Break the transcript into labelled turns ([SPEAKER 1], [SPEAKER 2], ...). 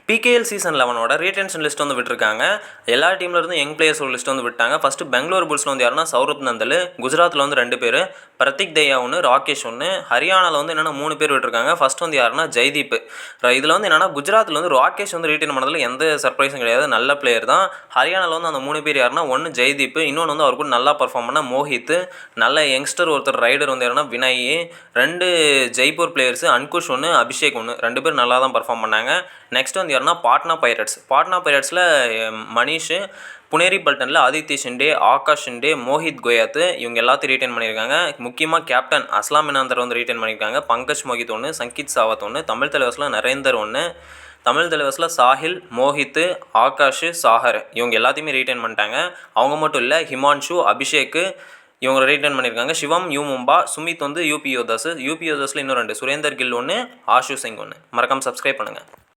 [SPEAKER 1] PKL season 11ஓட retention list வந்து விட்டுருக்காங்க. எல்லா டீம்ல இருந்து யங் பிளேயர்ஸோட லிஸ்ட் வந்து விட்டாங்க. ஃபஸ்ட்டு பெங்களூர் புல்ஸில் வந்து யாருன்னா சௌரப் நந்தல், குஜராத்தில் வந்து 2 பேர், பிரத்திக் தெய்யா ஒன்று, ராகேஷ் ஒன்று. ஹரியானாவில் வந்து என்னென்னா 3 பேர் விட்டுருக்காங்க. ஃபஸ்ட் வந்து யாருன்னா ஜெய்தீப். இதில் வந்து என்னென்னா குஜராத்தில் வந்து ராகேஷ் வந்து ரீட்டைன் பண்ணதில் எந்த சர்ப்ரைஸும் கிடையாது, நல்ல பிளேயர் தான். ஹரியானாவில் வந்து அந்த 3 பேர் யாருன்னா, ஒன்று ஜெய்தீப், இன்னொன்று வந்து அவர் கூட நல்லா பர்ஃபார்ம் பண்ண மோஹித், நல்ல யங்ஸ்டர் ஒருத்தர் ரைடர் வந்து யாருன்னா வினய், 2 ஜெய்ப்பூர் பிளேயர்ஸ் அன்குஷ் ஒன்று, அபிஷேக் ஒன்று, 2 பேர் நல்லா தான் பர்ஃபார்ம் பண்ணாங்க. நெக்ஸ்ட் வந்து யாருன்னா பாட்னா பைரட்ஸில் மனிஷ், புனேரி பல்டனில் ஆதித்ய ஷிண்டே, ஆகாஷ் ஷிண்டே, மோஹித் கோயாத், இவங்க எல்லாத்தையும் ரீட்டைன் பண்ணியிருக்காங்க. முக்கியமாக கேப்டன் அஸ்லாம் மினாந்தர் வந்து ரீட்டைன் பண்ணியிருக்காங்க. பங்கஜ் மோஹித் ஒன்று, சங்கித் சாவத் ஒன்று, தமிழ் தலைவர்ஸில் நரேந்தர் ஒன்று, தமிழ் தலைவர்ஸில் சாஹில், மோஹித், ஆகாஷ், சாகர், இவங்க எல்லாத்தையுமே ரீட்டைன் பண்ணிட்டாங்க. அவங்க மட்டும் இல்லை, ஹிமான்ஷு, அபிஷேக், இவங்க ரீட்டைன் பண்ணியிருக்காங்க. சிவம், மும்பா, சுமித் வந்து யூபி யோதாஸில் இன்னும் 2, சுரேந்தர் கில் ஒன்று, ஆஷு சிங் ஒன்று. மறக்காமல் சப்ஸ்கிரைப் பண்ணுங்கள்.